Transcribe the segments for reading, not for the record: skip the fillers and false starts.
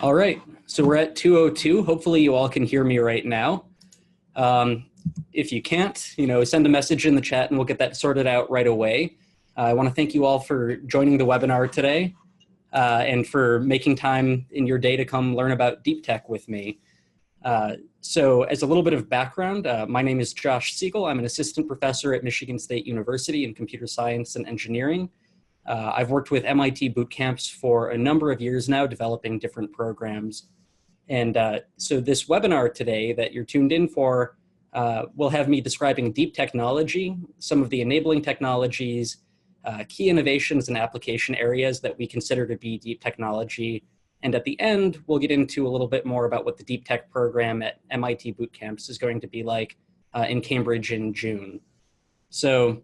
All right, so we're at 2:02. Hopefully you all can hear me right now. If you can't, send a message in the chat and we'll get that sorted out right away. I want to thank you all for joining the webinar today and for making time in your day to come learn about deep tech with me. So as a little bit of background, my name is Josh Siegel. I'm an assistant professor at Michigan State University in computer science and engineering. I've worked with MIT Bootcamps for a number of years now, developing different programs. And so this webinar today that you're tuned in for will have me describing deep technology, some of the enabling technologies, key innovations and application areas that we consider to be deep technology. And at the end, we'll get into a little bit more about what the deep tech program at MIT Bootcamps is going to be like in Cambridge in June. So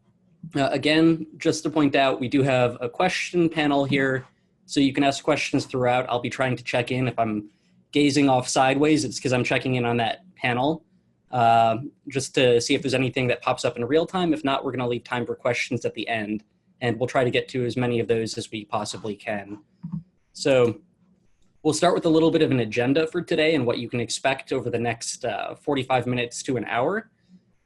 again, just to point out, we do have a question panel here, so you can ask questions throughout. I'll be trying to check in. If I'm gazing off sideways, it's because I'm checking in on that panel, just to see if there's anything that pops up in real time. If not, we're gonna leave time for questions at the end, and we'll try to get to as many of those as we possibly can. So we'll start with a little bit of an agenda for today and what you can expect over the next 45 minutes to an hour.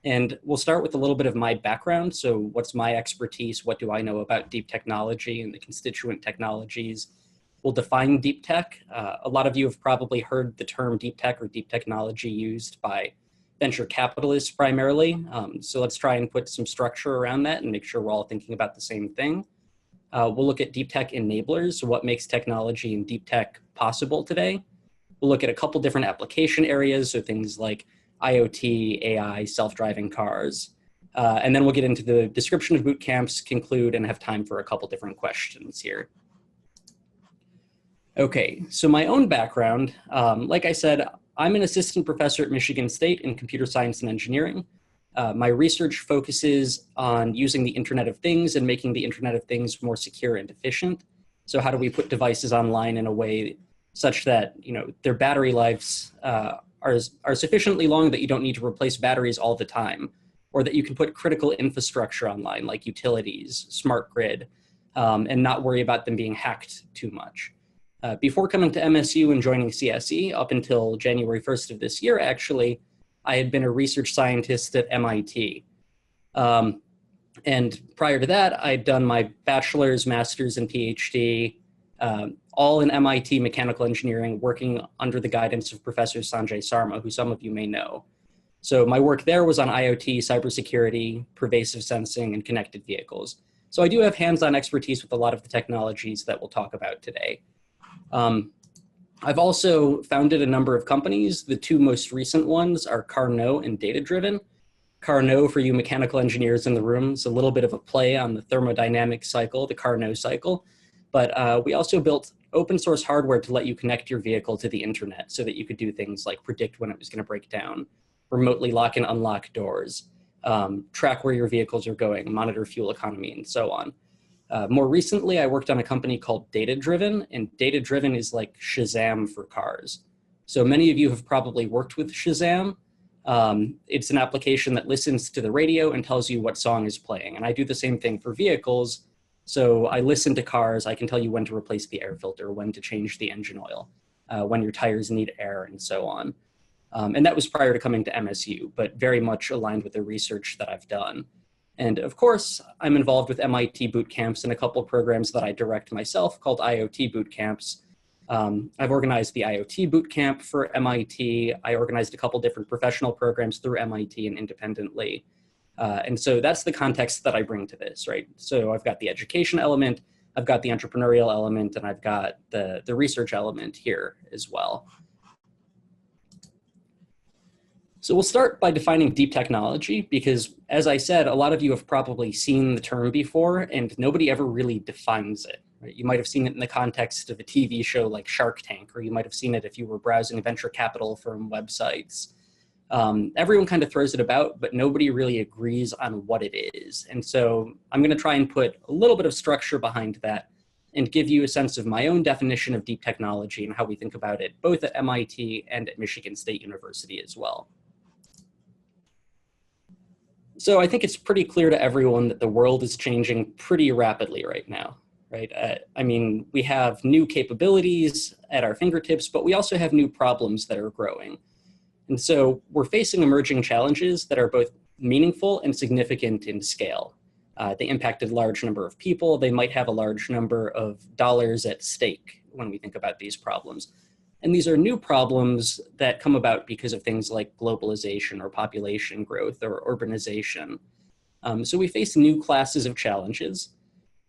And we'll start with a little bit of my background. So what's my expertise? What do I know about deep technology and the constituent technologies? We'll define deep tech. A lot of you have probably heard the term deep tech or deep technology used by venture capitalists primarily. So let's try and put some structure around that and make sure we're all thinking about the same thing. We'll look at deep tech enablers, so what makes technology and deep tech possible today. We'll look at a couple different application areas, so things like IoT, AI, self-driving cars. And then we'll get into the description of boot camps, conclude, and have time for a couple different questions here. Okay, so my own background, like I said, I'm an assistant professor at Michigan State in computer science and engineering. My research focuses on using the Internet of Things and making the Internet of Things more secure and efficient. So how do we put devices online in a way such that their battery lives are sufficiently long that you don't need to replace batteries all the time, or that you can put critical infrastructure online like utilities, smart grid, and not worry about them being hacked too much. Before coming to MSU and joining CSE, up until January 1st of this year, actually, I had been a research scientist at MIT. And prior to that, I'd done my bachelor's, master's, and PhD, all in MIT mechanical engineering, working under the guidance of Professor Sanjay Sarma, who some of you may know. So my work there was on IoT, cybersecurity, pervasive sensing, and connected vehicles. So I do have hands-on expertise with a lot of the technologies that we'll talk about today. I've also founded a number of companies. The two most recent ones are Carnot and Data Driven. Carnot, for you mechanical engineers in the room, is a little bit of a play on the thermodynamic cycle, the Carnot cycle. But we also built open source hardware to let you connect your vehicle to the internet so that you could do things like predict when it was going to break down, remotely lock and unlock doors, track where your vehicles are going, monitor fuel economy, and so on. More recently, I worked on a company called Data Driven, and Data Driven is like Shazam for cars. So many of you have probably worked with Shazam. It's an application that listens to the radio and tells you what song is playing. And I do the same thing for vehicles. So I listen to cars, I can tell you when to replace the air filter, when to change the engine oil, when your tires need air, and so on. And that was prior to coming to MSU, but very much aligned with the research that I've done. And of course, I'm involved with MIT Bootcamps and a couple of programs that I direct myself called IoT Bootcamps. I've organized the IoT Bootcamp for MIT. I organized a couple different professional programs through MIT and independently. And so that's the context that I bring to this, right? So I've got the education element, I've got the entrepreneurial element, and I've got the research element here as well. So we'll start by defining deep technology because, as I said, a lot of you have probably seen the term before and nobody ever really defines it. Right? You might have seen it in the context of a TV show like Shark Tank, or you might have seen it if you were browsing venture capital firm websites. Everyone kind of throws it about, but nobody really agrees on what it is. And so I'm going to try and put a little bit of structure behind that and give you a sense of my own definition of deep technology and how we think about it, both at MIT and at Michigan State University as well. So I think it's pretty clear to everyone that the world is changing pretty rapidly right now. right? I mean, we have new capabilities at our fingertips, but we also have new problems that are growing. And so we're facing emerging challenges that are both meaningful and significant in scale. They impact a large number of people. They might have a large number of dollars at stake when we think about these problems. And these are new problems that come about because of things like globalization or population growth or urbanization. So we face new classes of challenges.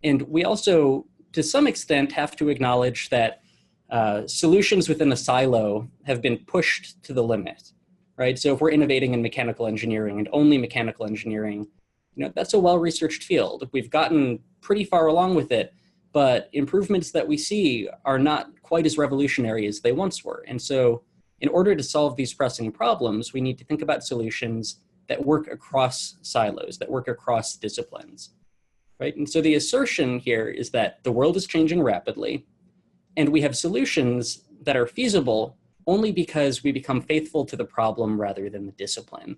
And we also, to some extent, have to acknowledge that solutions within a silo have been pushed to the limit, right? So if we're innovating in mechanical engineering and only mechanical engineering, that's a well-researched field. We've gotten pretty far along with it, but improvements that we see are not quite as revolutionary as they once were. And so in order to solve these pressing problems, we need to think about solutions that work across silos, that work across disciplines, right? And so the assertion here is that the world is changing rapidly, and we have solutions that are feasible only because we become faithful to the problem rather than the discipline.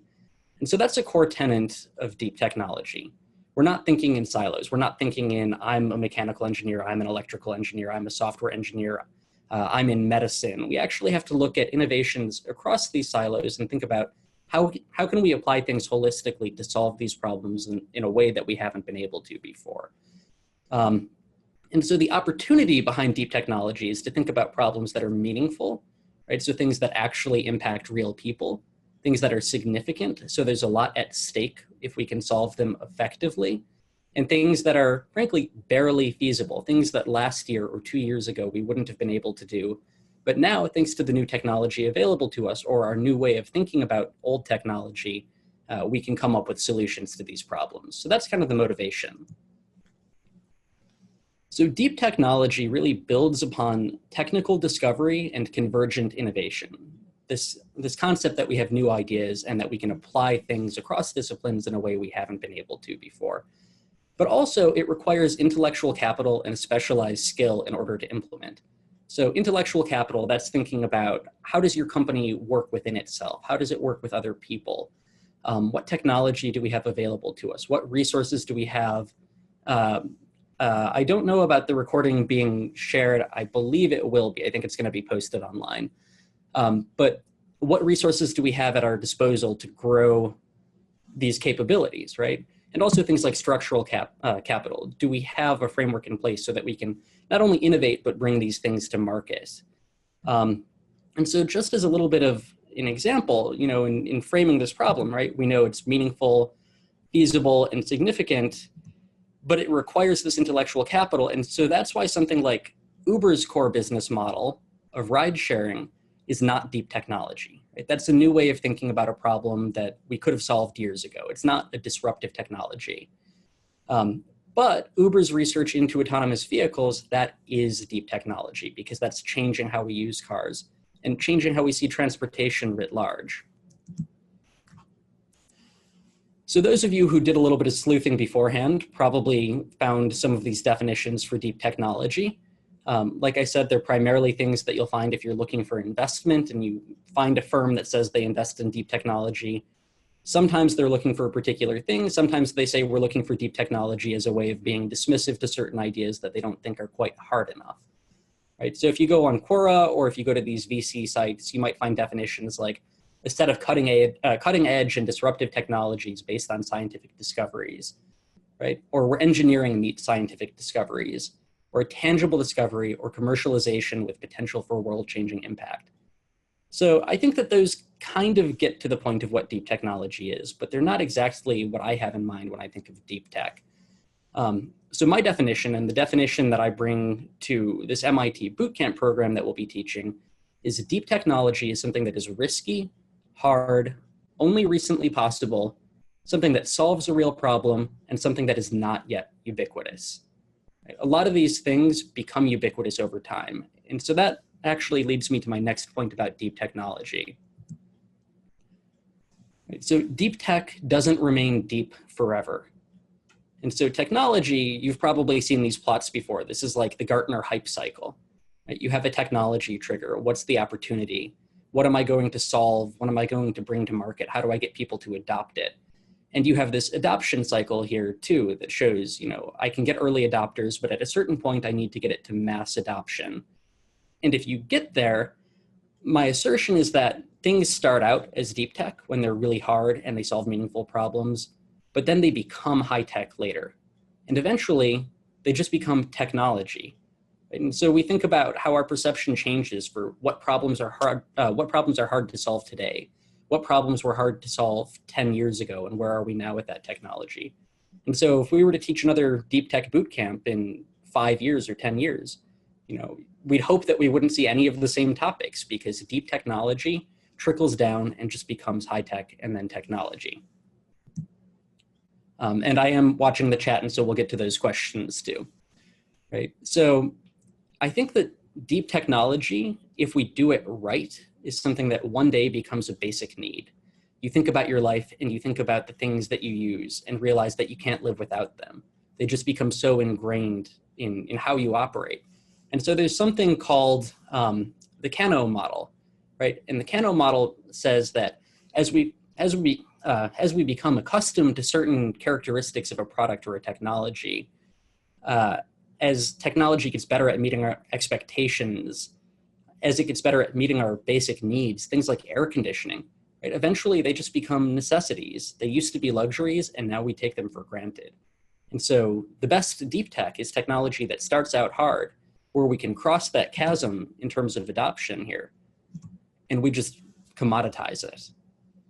And so that's a core tenet of deep technology. We're not thinking in silos. We're not thinking in, I'm a mechanical engineer, I'm an electrical engineer, I'm a software engineer, I'm in medicine. We actually have to look at innovations across these silos and think about how can we apply things holistically to solve these problems in a way that we haven't been able to before. And so the opportunity behind deep technology is to think about problems that are meaningful, right? So things that actually impact real people, things that are significant. So there's a lot at stake if we can solve them effectively, and things that are frankly barely feasible, things that last year or 2 years ago we wouldn't have been able to do. But now, thanks to the new technology available to us or our new way of thinking about old technology, we can come up with solutions to these problems. So that's kind of the motivation. So deep technology really builds upon technical discovery and convergent innovation. This concept that we have new ideas and that we can apply things across disciplines in a way we haven't been able to before. But also it requires intellectual capital and specialized skill in order to implement. So intellectual capital, that's thinking about how does your company work within itself? How does it work with other people? What technology do we have available to us? What resources do we have? I don't know about the recording being shared. I believe it will be. I think it's going to be posted online. But what resources do we have at our disposal to grow these capabilities, right? And also things like structural capital. Do we have a framework in place so that we can not only innovate, but bring these things to market? And so just as a little bit of an example, in framing this problem, right, we know it's meaningful, feasible, and significant, but it requires this intellectual capital. And so that's why something like Uber's core business model of ride sharing is not deep technology. Right? That's a new way of thinking about a problem that we could have solved years ago. It's not a disruptive technology. But Uber's research into autonomous vehicles, that is deep technology because that's changing how we use cars and changing how we see transportation writ large. So those of you who did a little bit of sleuthing beforehand probably found some of these definitions for deep technology. Like I said, they're primarily things that you'll find if you're looking for investment and you find a firm that says they invest in deep technology. Sometimes they're looking for a particular thing. Sometimes they say we're looking for deep technology as a way of being dismissive to certain ideas that they don't think are quite hard enough. Right? So if you go on Quora or if you go to these VC sites, you might find definitions like a set of cutting edge and disruptive technologies based on scientific discoveries, right? Or where engineering meets scientific discoveries, or a tangible discovery or commercialization with potential for world-changing impact. So I think that those kind of get to the point of what deep technology is, but they're not exactly what I have in mind when I think of deep tech. So my definition, and the definition that I bring to this MIT bootcamp program that we'll be teaching, is deep technology is something that is risky, hard, only recently possible, something that solves a real problem, and something that is not yet ubiquitous. A lot of these things become ubiquitous over time. And so that actually leads me to my next point about deep technology. So deep tech doesn't remain deep forever. And so technology, you've probably seen these plots before. This is like the Gartner hype cycle. Right? You have a technology trigger. What's the opportunity? What am I going to solve? What am I going to bring to market? How do I get people to adopt it? And you have this adoption cycle here too that shows, I can get early adopters, but at a certain point I need to get it to mass adoption. And if you get there, my assertion is that things start out as deep tech when they're really hard and they solve meaningful problems, but then they become high tech later. And eventually they just become technology. And so we think about how our perception changes for what problems are hard to solve today. What problems were hard to solve 10 years ago, and where are we now with that technology? And so if we were to teach another DeepTech Bootcamp in 5 years or 10 years, we'd hope that we wouldn't see any of the same topics, because deep technology trickles down and just becomes high tech and then technology. And I am watching the chat, and so we'll get to those questions too, right? So I think that deep technology, if we do it right, is something that one day becomes a basic need. You think about your life and you think about the things that you use and realize that you can't live without them. They just become so ingrained in how you operate. And so there's something called the Kano model, right? And the Kano model says that as we become accustomed to certain characteristics of a product or a technology, as technology gets better at meeting our expectations, as it gets better at meeting our basic needs, things like air conditioning, right? Eventually they just become necessities. They used to be luxuries, and now we take them for granted. And so the best deep tech is technology that starts out hard, where we can cross that chasm in terms of adoption here, and we just commoditize it.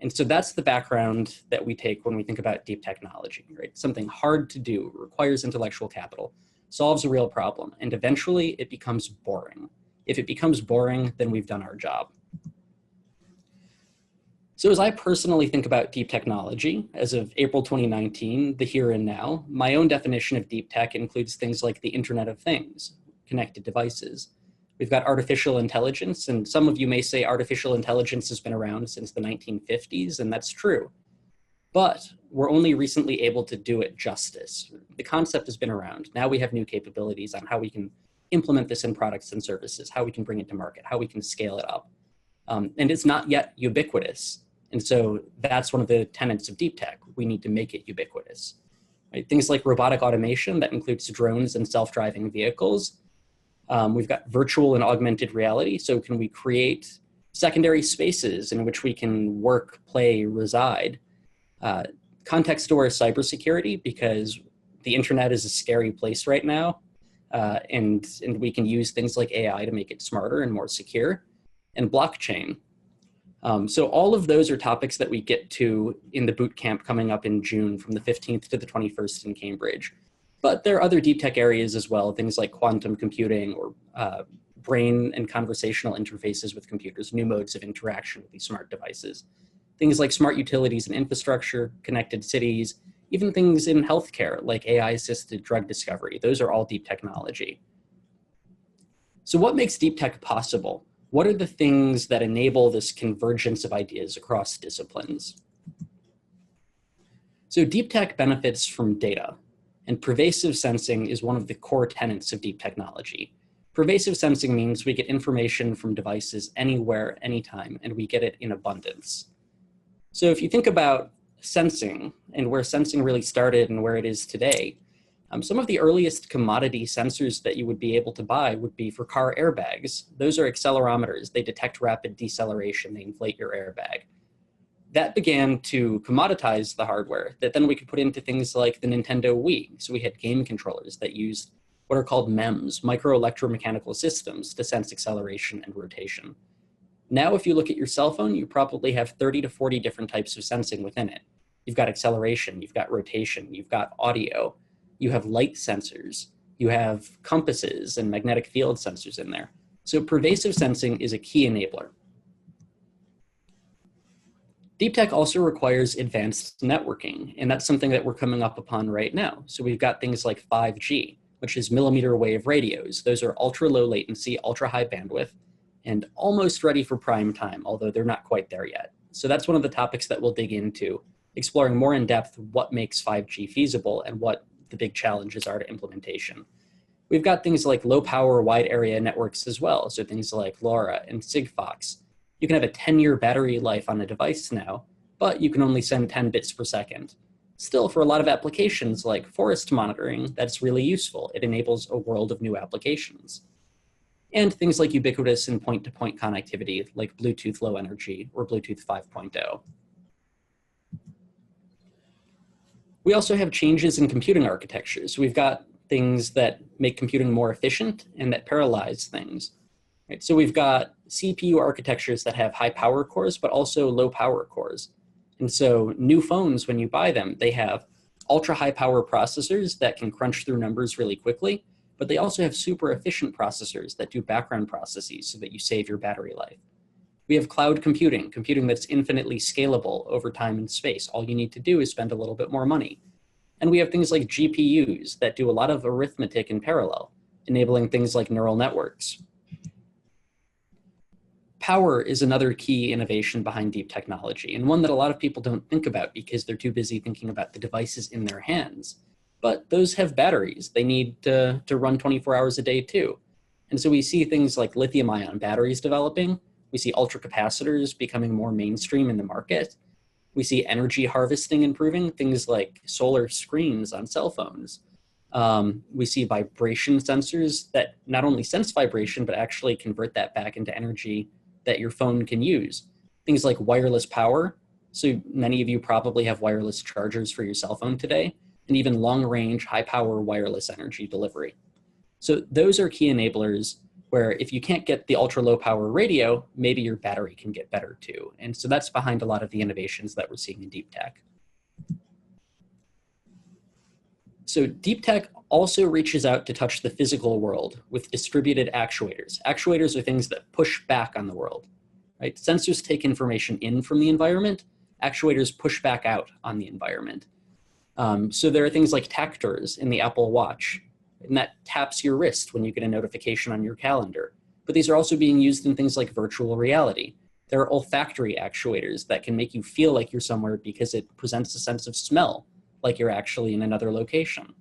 And so that's the background that we take when we think about deep technology, right? Something hard to do, requires intellectual capital, solves a real problem, and eventually it becomes boring. If it becomes boring, then we've done our job. So as I personally think about deep technology, as of April 2019, the here and now, my own definition of deep tech includes things like the Internet of Things, connected devices. We've got artificial intelligence, and some of you may say artificial intelligence has been around since the 1950s, and that's true. But we're only recently able to do it justice. The concept has been around. Now we have new capabilities on how we can implement this in products and services, how we can bring it to market, how we can scale it up. And it's not yet ubiquitous. And so that's one of the tenets of deep tech. We need to make it ubiquitous. Right? Things like robotic automation, that includes drones and self-driving vehicles. We've got virtual and augmented reality. So can we create secondary spaces in which we can work, play, reside? Context-aware cybersecurity, because the internet is a scary place right now. And we can use things like AI to make it smarter and more secure, and blockchain. So all of those are topics that we get to in the bootcamp coming up in June from the 15th to the 21st in Cambridge. But there are other deep tech areas as well, things like quantum computing or brain and conversational interfaces with computers, new modes of interaction with these smart devices. Things like smart utilities and infrastructure, connected cities, even things in healthcare like AI-assisted drug discovery. Those are all deep technology. So what makes deep tech possible? What are the things that enable this convergence of ideas across disciplines? So deep tech benefits from data, and pervasive sensing is one of the core tenets of deep technology. Pervasive sensing means we get information from devices anywhere, anytime, and we get it in abundance. So if you think about sensing and where sensing really started and where it is today, some of the earliest commodity sensors that you would be able to buy would be for car airbags. Those are accelerometers. They detect rapid deceleration. They inflate your airbag. That began to commoditize the hardware that then we could put into things like the Nintendo Wii. So we had game controllers that used what are called MEMS, micro-electromechanical systems, to sense acceleration and rotation. Now, if you look at your cell phone, you probably have 30 to 40 different types of sensing within it. You've got acceleration, you've got rotation, you've got audio, you have light sensors, you have compasses and magnetic field sensors in there. So pervasive sensing is a key enabler. Deep tech also requires advanced networking, and that's something that we're coming up upon right now. So we've got things like 5G, which is millimeter wave radios. Those are ultra low latency, ultra high bandwidth, and almost ready for prime time, although they're not quite there yet. So that's one of the topics that we'll dig into, exploring more in depth what makes 5G feasible and what the big challenges are to implementation. We've got things like low power wide area networks as well. So things like LoRa and Sigfox. You can have a 10-year battery life on a device now, but you can only send 10 bits per second. Still, for a lot of applications like forest monitoring, that's really useful. It enables a world of new applications. And things like ubiquitous and point-to-point connectivity, like Bluetooth Low Energy or Bluetooth 5.0. We also have changes in computing architectures. We've got things that make computing more efficient and that parallelize things. Right? So we've got CPU architectures that have high power cores, but also low power cores. And so new phones, when you buy them, they have ultra high power processors that can crunch through numbers really quickly, but they also have super efficient processors that do background processes so that you save your battery life. We have cloud computing, computing that's infinitely scalable over time and space. All you need to do is spend a little bit more money. And we have things like GPUs that do a lot of arithmetic in parallel, enabling things like neural networks. Power is another key innovation behind deep technology, and one that a lot of people don't think about because they're too busy thinking about the devices in their hands. But those have batteries. They need to run 24 hours a day too. And so we see things like lithium-ion batteries developing. We see ultracapacitors becoming more mainstream in the market. We see energy harvesting improving, things like solar screens on cell phones. We see vibration sensors that not only sense vibration, but actually convert that back into energy that your phone can use. Things like wireless power. So many of you probably have wireless chargers for your cell phone today, and even long-range, high-power wireless energy delivery. So those are key enablers where if you can't get the ultra-low power radio, maybe your battery can get better too. And so that's behind a lot of the innovations that we're seeing in deep tech. So deep tech also reaches out to touch the physical world with distributed actuators. Actuators are things that push back on the world, right? Sensors take information in from the environment. Actuators push back out on the environment. So there are things like tactors in the Apple Watch, and that taps your wrist when you get a notification on your calendar. But these are also being used in things like virtual reality. There are olfactory actuators that can make you feel like you're somewhere because it presents a sense of smell, like you're actually in another location.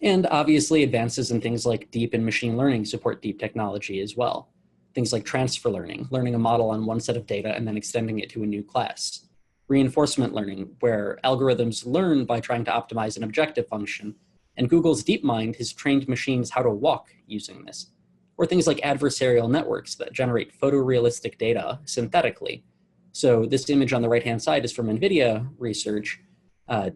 And obviously advances in things like deep and machine learning support deep technology as well. Things like transfer learning, learning a model on one set of data and then extending it to a new class. Reinforcement learning, where algorithms learn by trying to optimize an objective function, and Google's DeepMind has trained machines how to walk using this. Or things like adversarial networks that generate photorealistic data synthetically. So this image on the right-hand side is from NVIDIA research.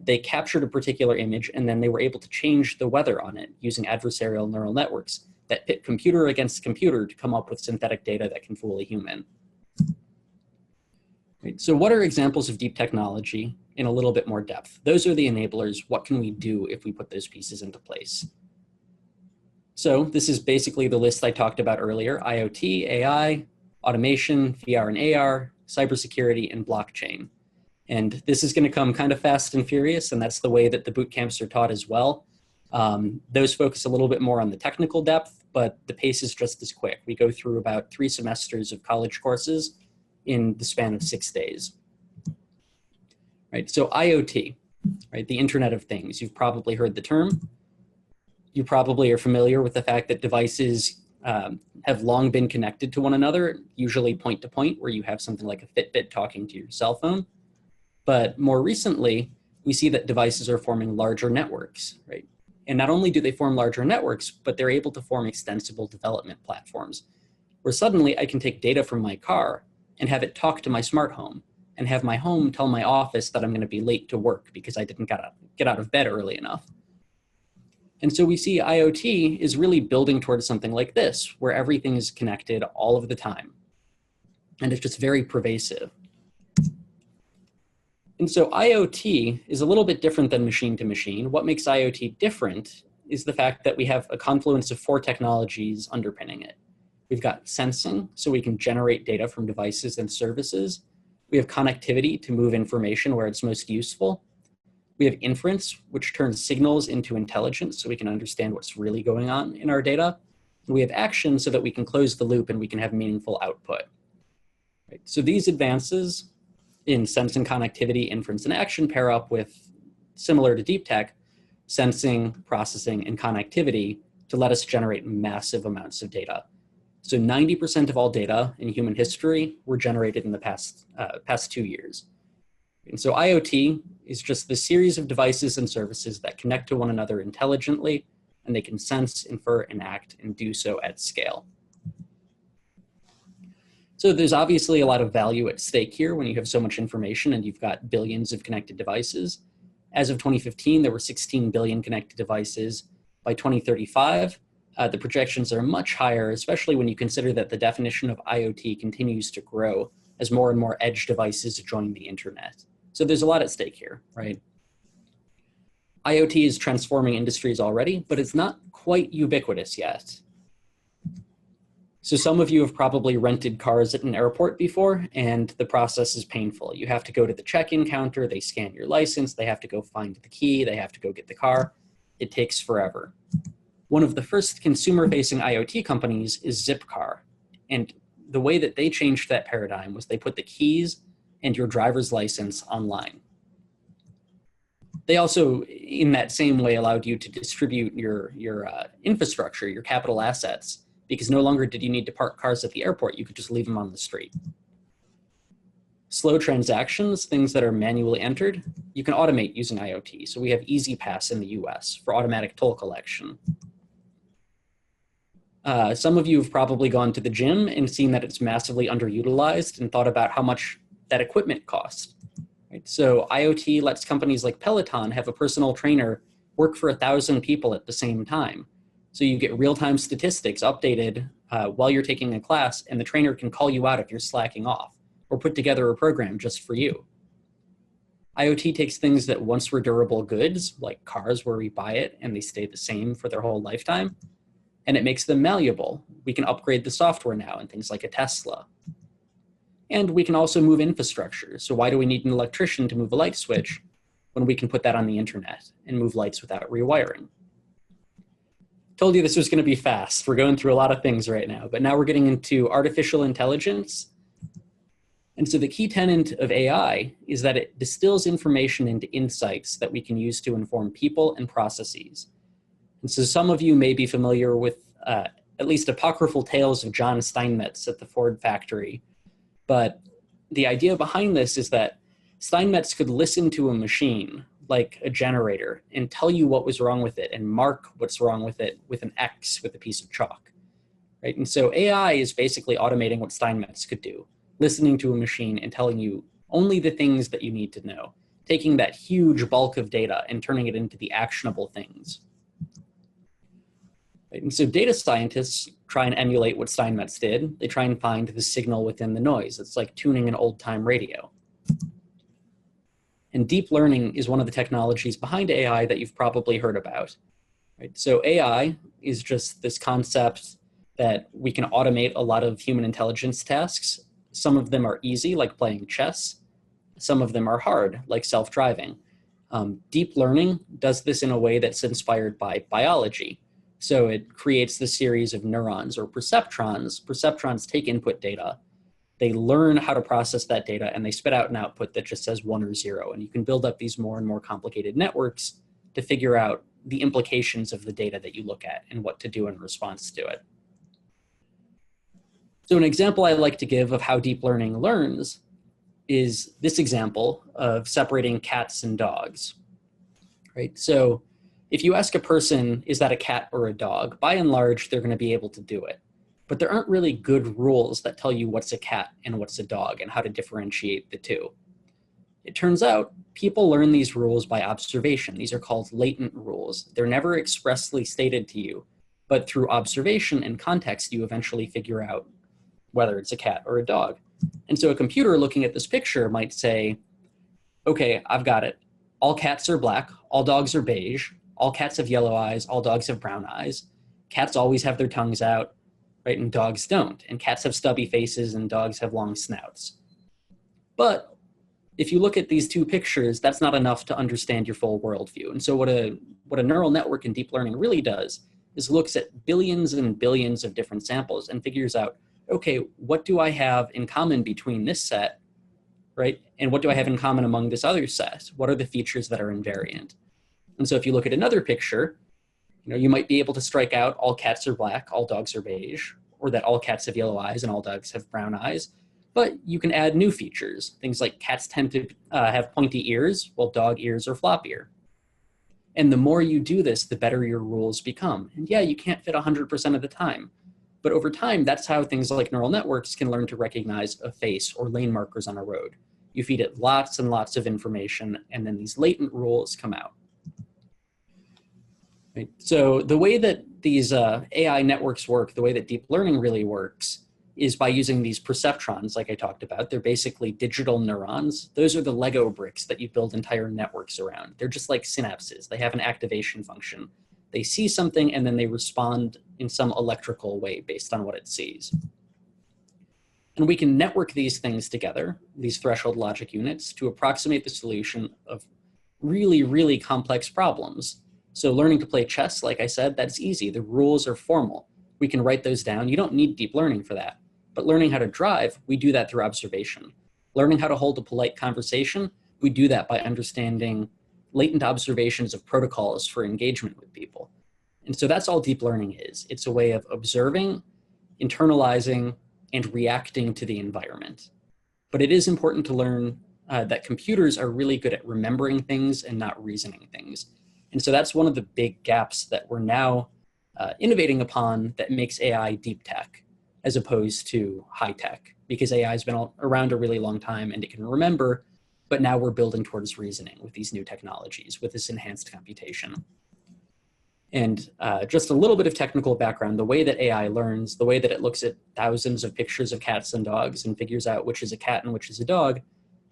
They captured a particular image and then they were able to change the weather on it using adversarial neural networks that pit computer against computer to come up with synthetic data that can fool a human. Right, so what are examples of deep technology in a little bit more depth? Those are the enablers. What can we do if we put those pieces into place? So this is basically the list I talked about earlier: IoT, AI, automation, VR and AR, cybersecurity, and blockchain. And this is going to come kind of fast and furious, and that's the way that the boot camps are taught as well. Those focus a little bit more on the technical depth, but the pace is just as quick. We go through about 3 semesters of college courses in the span of 6 days. Right, so IoT, right, the Internet of Things. You've probably heard the term. You probably are familiar with the fact that devices have long been connected to one another, usually point to point, where you have something like a Fitbit talking to your cell phone. But more recently, we see that devices are forming larger networks, right? And not only do they form larger networks, but they're able to form extensible development platforms, where suddenly I can take data from my car and have it talk to my smart home, and have my home tell my office that I'm going to be late to work because I didn't get out of bed early enough. And so we see IoT is really building towards something like this, where everything is connected all of the time. And it's just very pervasive. And so IoT is a little bit different than machine to machine. What makes IoT different is the fact that we have a confluence of 4 technologies underpinning it. We've got sensing, so we can generate data from devices and services. We have connectivity to move information where it's most useful. We have inference, which turns signals into intelligence so we can understand what's really going on in our data. And we have action so that we can close the loop and we can have meaningful output. Right? So these advances in sensing, connectivity, inference, and action pair up with, similar to deep tech, sensing, processing, and connectivity to let us generate massive amounts of data. So 90% of all data in human history were generated in the past 2 years. And so IoT is just the series of devices and services that connect to one another intelligently, and they can sense, infer, and act, and do so at scale. So there's obviously a lot of value at stake here when you have so much information and you've got billions of connected devices. As of 2015, there were 16 billion connected devices. By 2035, the projections are much higher, especially when you consider that the definition of IoT continues to grow as more and more edge devices join the internet. So there's a lot at stake here, right? IoT is transforming industries already, but it's not quite ubiquitous yet. So some of you have probably rented cars at an airport before, and the process is painful. You have to go to the check-in counter, they scan your license, they have to go find the key, they have to go get the car. It takes forever. One of the first consumer-facing IoT companies is Zipcar, and the way that they changed that paradigm was they put the keys and your driver's license online. They also, in that same way, allowed you to distribute your infrastructure, your capital assets, because no longer did you need to park cars at the airport, you could just leave them on the street. Slow transactions, things that are manually entered, you can automate using IoT. So we have EasyPass in the US for automatic toll collection. Some of you have probably gone to the gym and seen that it's massively underutilized and thought about how much that equipment costs. Right? So IoT lets companies like Peloton have a personal trainer work for 1,000 people at the same time. So you get real-time statistics updated while you're taking a class, and the trainer can call you out if you're slacking off, or put together a program just for you. IoT takes things that once were durable goods, like cars where we buy it and they stay the same for their whole lifetime, and it makes them malleable. We can upgrade the software now in things like a Tesla. And we can also move infrastructure. So why do we need an electrician to move a light switch when we can put that on the internet and move lights without rewiring? Told you this was going to be fast. We're going through a lot of things right now, but now we're getting into artificial intelligence. And so the key tenet of AI is that it distills information into insights that we can use to inform people and processes. And so some of you may be familiar with at least apocryphal tales of John Steinmetz at the Ford factory. But the idea behind this is that Steinmetz could listen to a machine like a generator and tell you what was wrong with it and mark what's wrong with it with an X with a piece of chalk, right? And so AI is basically automating what Steinmetz could do, listening to a machine and telling you only the things that you need to know, taking that huge bulk of data and turning it into the actionable things. Right? And so data scientists try and emulate what Steinmetz did. They try and find the signal within the noise. It's like tuning an old-time radio. And deep learning is one of the technologies behind AI that you've probably heard about. Right? So AI is just this concept that we can automate a lot of human intelligence tasks. Some of them are easy, like playing chess. Some of them are hard, like self-driving. Deep learning does this in a way that's inspired by biology. So it creates this series of neurons or perceptrons. Perceptrons take input data. They learn how to process that data, and they spit out an output that just says 1 or 0. And you can build up these more and more complicated networks to figure out the implications of the data that you look at and what to do in response to it. So an example I like to give of how deep learning learns is this example of separating cats and dogs, right? So if you ask a person, is that a cat or a dog? By and large, they're going to be able to do it. But there aren't really good rules that tell you what's a cat and what's a dog and how to differentiate the two. It turns out people learn these rules by observation. These are called latent rules. They're never expressly stated to you, but through observation and context, you eventually figure out whether it's a cat or a dog. And so a computer looking at this picture might say, okay, I've got it. All cats are black, all dogs are beige, all cats have yellow eyes, all dogs have brown eyes. Cats always have their tongues out, right? And dogs don't. And cats have stubby faces and dogs have long snouts. But if you look at these two pictures, that's not enough to understand your full worldview. And so what a neural network in deep learning really does is looks at billions and billions of different samples and figures out, okay, what do I have in common between this set, right? And what do I have in common among this other set? What are the features that are invariant? And so if you look at another picture, you might be able to strike out all cats are black, all dogs are beige, or that all cats have yellow eyes and all dogs have brown eyes. But you can add new features. Things like cats tend to have pointy ears, while dog ears are floppier. And the more you do this, the better your rules become. And yeah, you can't fit 100% of the time. But over time, that's how things like neural networks can learn to recognize a face or lane markers on a road. You feed it lots and lots of information, and then these latent rules come out. Right? So the way that these AI networks work, the way that deep learning really works, is by using these perceptrons, like I talked about. They're basically digital neurons. Those are the Lego bricks that you build entire networks around. They're just like synapses. They have an activation function. They see something and then they respond in some electrical way based on what it sees. And we can network these things together, these threshold logic units, to approximate the solution of really, really complex problems. So learning to play chess, like I said, that's easy. The rules are formal. We can write those down. You don't need deep learning for that. But learning how to drive, we do that through observation. Learning how to hold a polite conversation, we do that by understanding latent observations of protocols for engagement with people. And so that's all deep learning is. It's a way of observing, internalizing, and reacting to the environment. But it is important to learn that computers are really good at remembering things and not reasoning things. And so that's one of the big gaps that we're now innovating upon that makes AI deep tech as opposed to high tech, because AI has been around a really long time and it can remember, but now we're building towards reasoning with these new technologies, with this enhanced computation. And just a little bit of technical background, the way that AI learns, the way that it looks at thousands of pictures of cats and dogs and figures out which is a cat and which is a dog,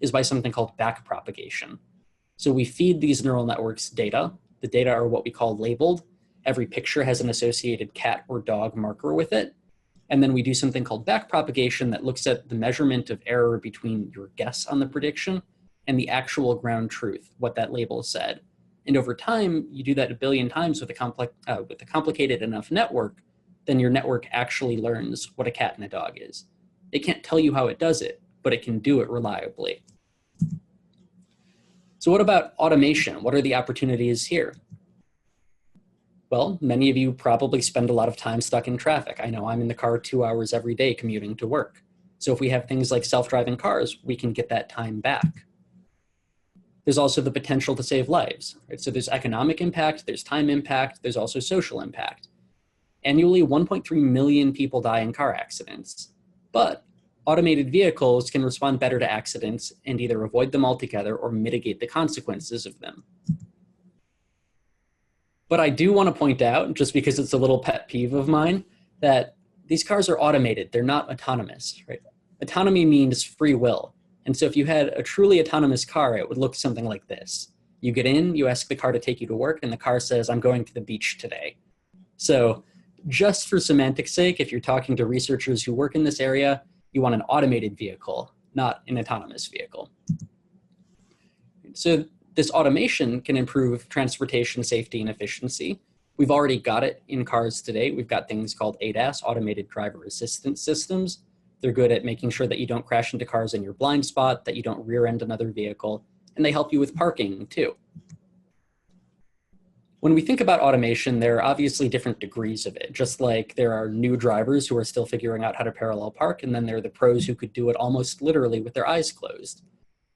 is by something called backpropagation. So we feed these neural networks data. The data are what we call labeled. Every picture has an associated cat or dog marker with it. And then we do something called backpropagation that looks at the measurement of error between your guess on the prediction and the actual ground truth, what that label said. And over time, you do that 1 billion times with a complicated enough network, then your network actually learns what a cat and a dog is. It can't tell you how it does it, but it can do it reliably. So what about automation? What are the opportunities here? Well, many of you probably spend a lot of time stuck in traffic. I know I'm in the car 2 hours every day commuting to work. So if we have things like self-driving cars, we can get that time back. There's also the potential to save lives, right? So there's economic impact, there's time impact, there's also social impact. Annually, 1.3 million people die in car accidents, but automated vehicles can respond better to accidents and either avoid them altogether or mitigate the consequences of them. But I do want to point out, just because it's a little pet peeve of mine, that these cars are automated. They're not autonomous, right? Autonomy means free will. And so if you had a truly autonomous car, it would look something like this. You get in, you ask the car to take you to work, and the car says, I'm going to the beach today. So just for semantics sake, if you're talking to researchers who work in this area, you want an automated vehicle, not an autonomous vehicle. So this automation can improve transportation safety and efficiency. We've already got it in cars today. We've got things called ADAS, automated driver assistance systems. They're good at making sure that you don't crash into cars in your blind spot, that you don't rear end another vehicle, and they help you with parking too. When we think about automation, there are obviously different degrees of it, just like there are new drivers who are still figuring out how to parallel park, and then there are the pros who could do it almost literally with their eyes closed.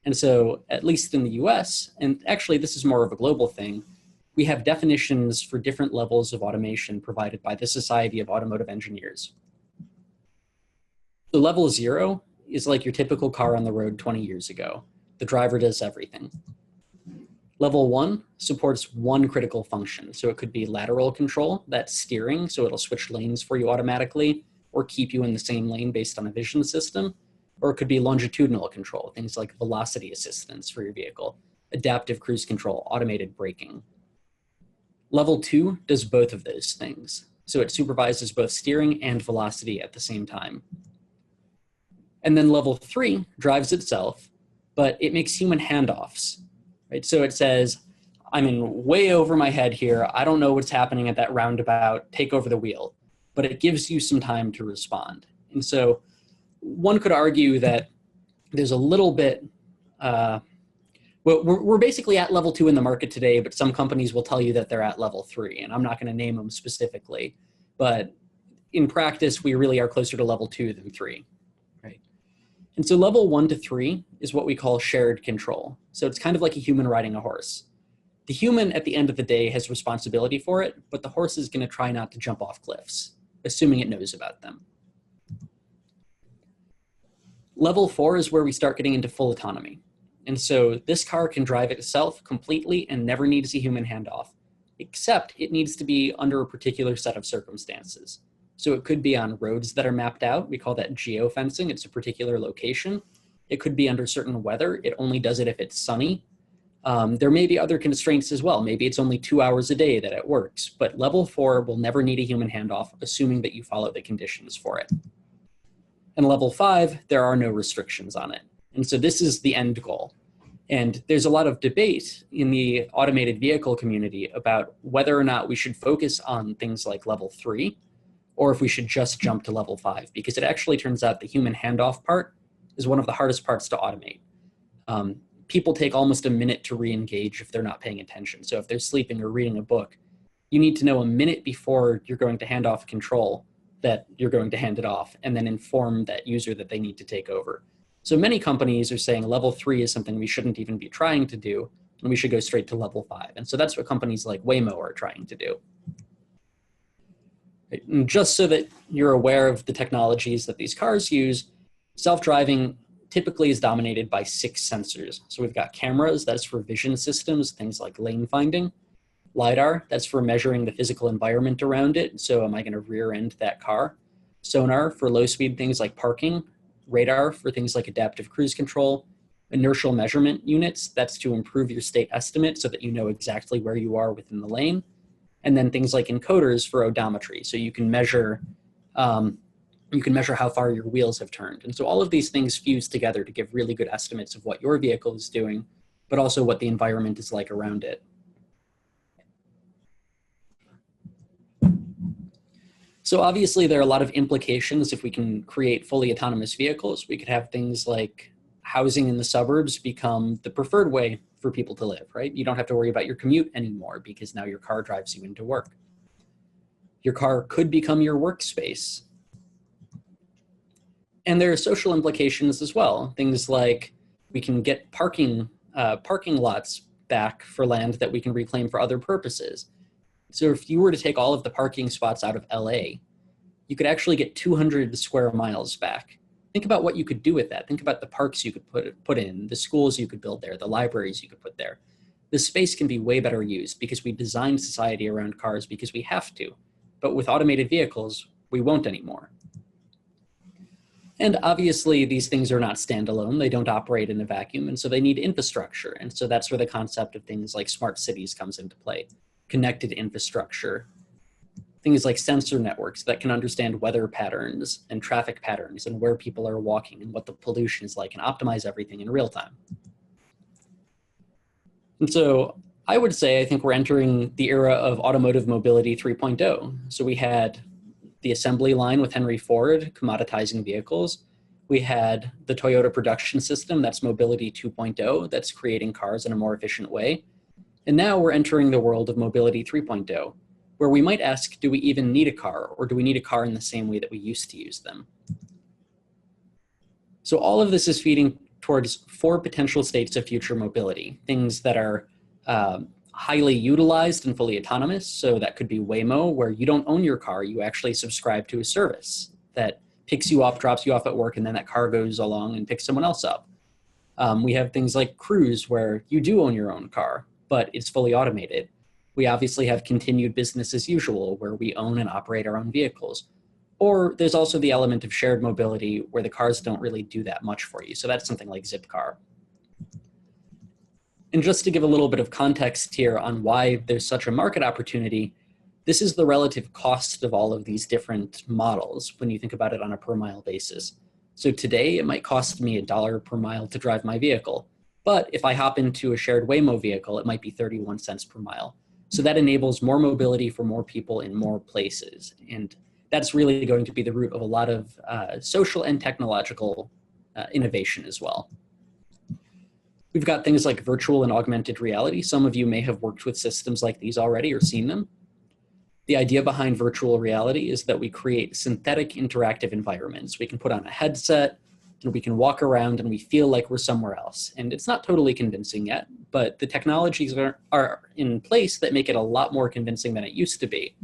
And so, at least in the US, and actually this is more of a global thing, we have definitions for different levels of automation provided by the Society of Automotive Engineers. So level 0 is like your typical car on the road 20 years ago. The driver does everything. Level 1 supports one critical function. So it could be lateral control, that's steering, so it'll switch lanes for you automatically, or keep you in the same lane based on a vision system. Or it could be longitudinal control, things like velocity assistance for your vehicle, adaptive cruise control, automated braking. Level 2 does both of those things. So it supervises both steering and velocity at the same time. And then level 3 drives itself, but it makes human handoffs, right? So it says, I'm in way over my head here. I don't know what's happening at that roundabout. Take over the wheel. But it gives you some time to respond. And so one could argue that there's a little bit, well, we're basically at level 2 in the market today, but some companies will tell you that they're at level 3, and I'm not going to name them specifically. But in practice, we really are closer to level 2 than 3, right? And so level 1 to 3 is what we call shared control. So it's kind of like a human riding a horse. The human at the end of the day has responsibility for it, but the horse is going to try not to jump off cliffs, assuming it knows about them. Level 4 is where we start getting into full autonomy. And so this car can drive itself completely and never needs a human handoff, except it needs to be under a particular set of circumstances. So it could be on roads that are mapped out. We call that geofencing. It's a particular location. It could be under certain weather. It only does it if it's sunny. There may be other constraints as well. Maybe it's only 2 hours a day that it works, but level 4 will never need a human handoff, assuming that you follow the conditions for it. And level 5, there are no restrictions on it. And so this is the end goal. And there's a lot of debate in the automated vehicle community about whether or not we should focus on things like level 3, or if we should just jump to level 5, because it actually turns out the human handoff part is one of the hardest parts to automate. People take almost a minute to re-engage if they're not paying attention. So if they're sleeping or reading a book, you need to know a minute before you're going to hand off control that you're going to hand it off, and then inform that user that they need to take over. So many companies are saying level 3 is something we shouldn't even be trying to do, and we should go straight to level 5. And so that's what companies like Waymo are trying to do. And just so that you're aware of the technologies that these cars use, self-driving typically is dominated by 6 sensors. So we've got cameras, that's for vision systems, things like lane finding. LiDAR, that's for measuring the physical environment around it. So am I going to rear end that car? Sonar for low speed things like parking. Radar for things like adaptive cruise control. Inertial measurement units, that's to improve your state estimate so that you know exactly where you are within the lane. And then things like encoders for odometry, so you can measure how far your wheels have turned. And so all of these things fuse together to give really good estimates of what your vehicle is doing, but also what the environment is like around it. So obviously there are a lot of implications if we can create fully autonomous vehicles. We could have things like housing in the suburbs become the preferred way for people to live, right? You don't have to worry about your commute anymore because now your car drives you into work. Your car could become your workspace. And there are social implications as well. Things like we can get parking lots back for land that we can reclaim for other purposes. So if you were to take all of the parking spots out of LA, you could actually get 200 square miles back. Think about what you could do with that. Think about the parks you could put in, the schools you could build there, the libraries you could put there. This space can be way better used because we designed society around cars because we have to. But with automated vehicles, we won't anymore. And obviously, these things are not standalone. They don't operate in a vacuum, and so they need infrastructure. And so that's where the concept of things like smart cities comes into play. Connected infrastructure, things like sensor networks that can understand weather patterns and traffic patterns and where people are walking and what the pollution is like and optimize everything in real time. And so I would say I think we're entering the era of automotive mobility 3.0. So we had the assembly line with Henry Ford commoditizing vehicles. We had the Toyota production system, that's mobility 2.0, that's creating cars in a more efficient way. And now we're entering the world of mobility 3.0, where we might ask, do we even need a car, or do we need a car in the same way that we used to use them? So all of this is feeding towards 4 potential states of future mobility, things that are highly utilized and fully autonomous. So that could be Waymo, where you don't own your car, you actually subscribe to a service that picks you up, drops you off at work, and then that car goes along and picks someone else up. We have things like Cruise, where you do own your own car, but it's fully automated. We obviously have continued business as usual, where we own and operate our own vehicles. Or there's also the element of shared mobility, where the cars don't really do that much for you. So that's something like Zipcar. And just to give a little bit of context here on why there's such a market opportunity, this is the relative cost of all of these different models when you think about it on a per mile basis. So today it might cost me $1 per mile to drive my vehicle. But if I hop into a shared Waymo vehicle, it might be 31 cents per mile. So that enables more mobility for more people in more places. And that's really going to be the root of a lot of social and technological innovation as well. We've got things like virtual and augmented reality. Some of you may have worked with systems like these already or seen them. The idea behind virtual reality is that we create synthetic interactive environments. We can put on a headset, and we can walk around and we feel like we're somewhere else. And it's not totally convincing yet, but the technologies are in place that make it a lot more convincing than it used to be.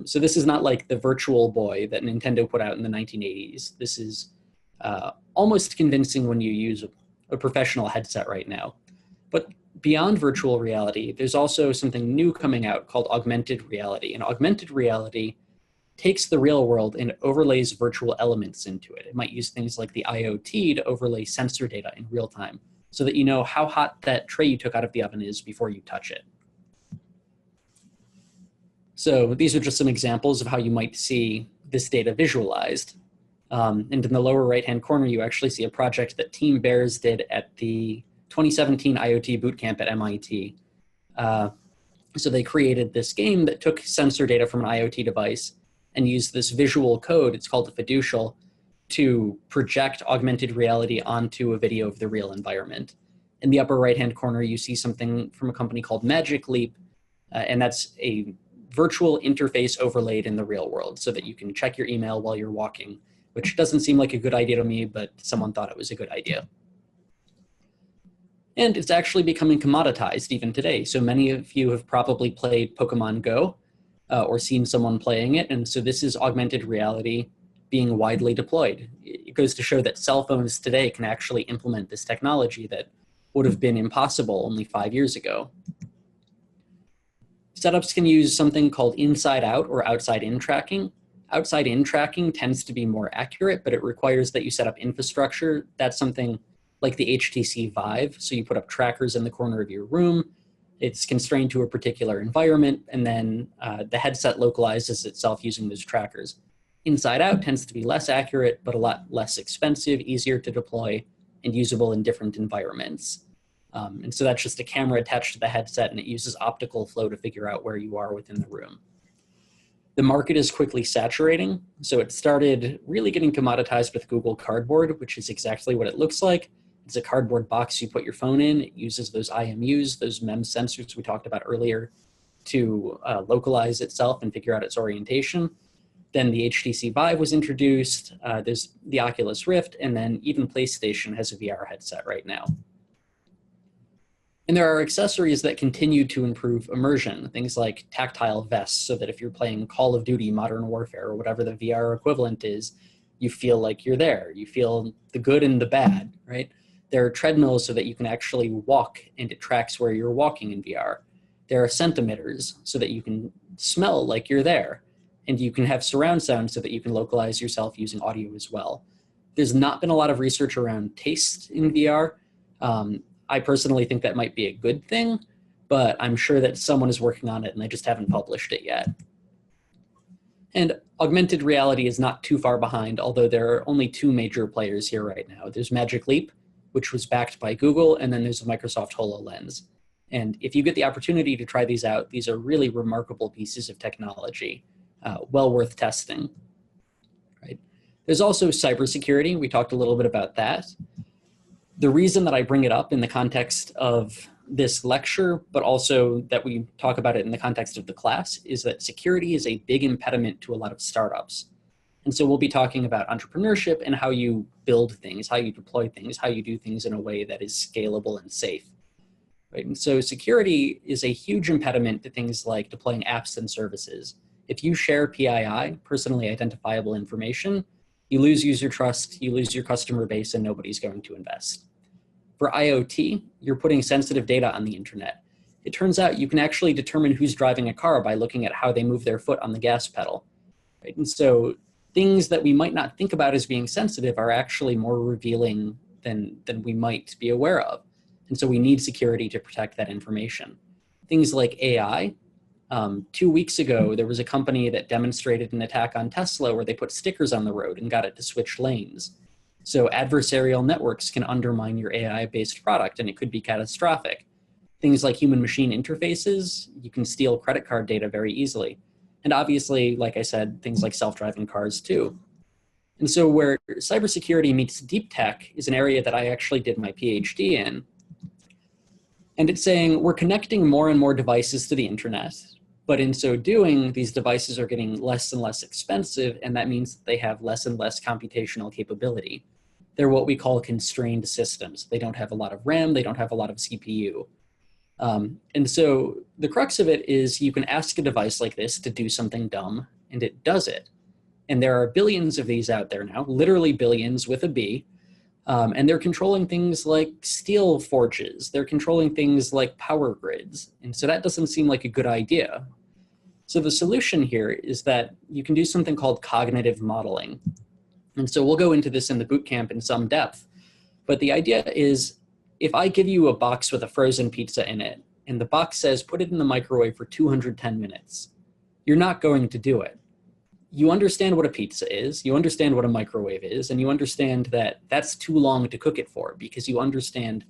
So this is not like the Virtual Boy that Nintendo put out in the 1980s. This is almost convincing when you use a professional headset right now. But beyond virtual reality, there's also something new coming out called augmented reality. And augmented reality takes the real world and overlays virtual elements into it. It might use things like the IoT to overlay sensor data in real time so that you know how hot that tray you took out of the oven is before you touch it. So these are just some examples of how you might see this data visualized. And in the lower right-hand corner, you actually see a project that Team Bears did at the 2017 IoT Bootcamp at MIT. So they created this game that took sensor data from an IoT device and used this visual code, it's called a fiducial, to project augmented reality onto a video of the real environment. In the upper right-hand corner, you see something from a company called Magic Leap, and that's a virtual interface overlaid in the real world so that you can check your email while you're walking, which doesn't seem like a good idea to me, but someone thought it was a good idea. And it's actually becoming commoditized even today. So many of you have probably played Pokemon Go or seen someone playing it. And so this is augmented reality being widely deployed. It goes to show that cell phones today can actually implement this technology that would have been impossible only 5 years ago. Setups can use something called inside-out or outside-in tracking. Outside-in tracking tends to be more accurate, but it requires that you set up infrastructure. That's something like the HTC Vive. So you put up trackers in the corner of your room. It's constrained to a particular environment, and then the headset localizes itself using those trackers. Inside-out tends to be less accurate, but a lot less expensive, easier to deploy, and usable in different environments. And so that's just a camera attached to the headset, and it uses optical flow to figure out where you are within the room. The market is quickly saturating. So it started really getting commoditized with Google Cardboard, which is exactly what it looks like. It's a cardboard box you put your phone in. It uses those IMUs, those MEMS sensors we talked about earlier, to localize itself and figure out its orientation. Then the HTC Vive was introduced. There's the Oculus Rift, and then even PlayStation has a VR headset right now. And there are accessories that continue to improve immersion, things like tactile vests, so that if you're playing Call of Duty, Modern Warfare, or whatever the VR equivalent is, you feel like you're there. You feel the good and the bad, right? There are treadmills so that you can actually walk and it tracks where you're walking in VR. There are centimeters so that you can smell like you're there. And you can have surround sound so that you can localize yourself using audio as well. There's not been a lot of research around taste in VR. I personally think that might be a good thing, but I'm sure that someone is working on it and they just haven't published it yet. And augmented reality is not too far behind, although there are only two major players here right now. There's Magic Leap, which was backed by Google, and then there's a Microsoft HoloLens. And if you get the opportunity to try these out, these are really remarkable pieces of technology, well worth testing. Right? There's also cybersecurity. We talked a little bit about that. The reason that I bring it up in the context of this lecture, but also that we talk about it in the context of the class, is that security is a big impediment to a lot of startups. And so we'll be talking about entrepreneurship and how you build things, how you deploy things, how you do things in a way that is scalable and safe. Right? And so security is a huge impediment to things like deploying apps and services. If you share PII, personally identifiable information, you lose user trust, you lose your customer base, and nobody's going to invest. For IoT, you're putting sensitive data on the internet. It turns out you can actually determine who's driving a car by looking at how they move their foot on the gas pedal. Right? And so things that we might not think about as being sensitive are actually more revealing than we might be aware of. And so we need security to protect that information. Things like AI. 2 weeks ago, there was a company that demonstrated an attack on Tesla where they put stickers on the road and got it to switch lanes. So adversarial networks can undermine your AI-based product, and it could be catastrophic. Things like human-machine interfaces, you can steal credit card data very easily. And obviously, like I said, things like self-driving cars too. And so where cybersecurity meets deep tech is an area that I actually did my PhD in. And it's saying we're connecting more and more devices to the internet, but in so doing, these devices are getting less and less expensive, and that means that they have less and less computational capability. they're what we call constrained systems. They don't have a lot of RAM, they don't have a lot of CPU. And so the crux of it is you can ask a device like this to do something dumb, and it does it. And there are billions of these out there now, literally billions with a B. And they're controlling things like steel forges. They're controlling things like power grids. And so that doesn't seem like a good idea. So the solution here is that you can do something called cognitive modeling. And so we'll go into this in the bootcamp in some depth. But the idea is, if I give you a box with a frozen pizza in it, and the box says, put it in the microwave for 210 minutes, you're not going to do it. You understand what a pizza is, you understand what a microwave is, and you understand that that's too long to cook it for, because you understand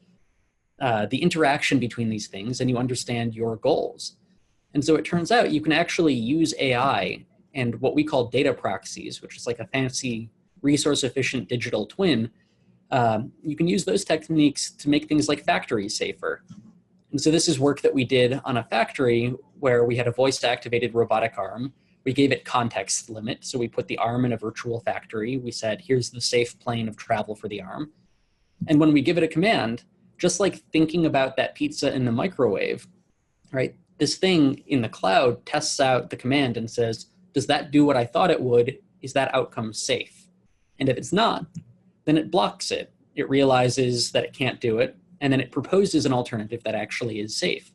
the interaction between these things, and you understand your goals. And so it turns out you can actually use AI and what we call data proxies, which is like a fancy resource-efficient digital twin. You can use those techniques to make things like factories safer. And so this is work that we did on a factory where we had a voice-activated robotic arm. We gave it context limit. So we put the arm in a virtual factory. We said, here's the safe plane of travel for the arm. And when we give it a command, just like thinking about that pizza in the microwave, right? This thing in the cloud tests out the command and says, does that do what I thought it would? Is that outcome safe? And if it's not, then it blocks it. It realizes that it can't do it, and then it proposes an alternative that actually is safe.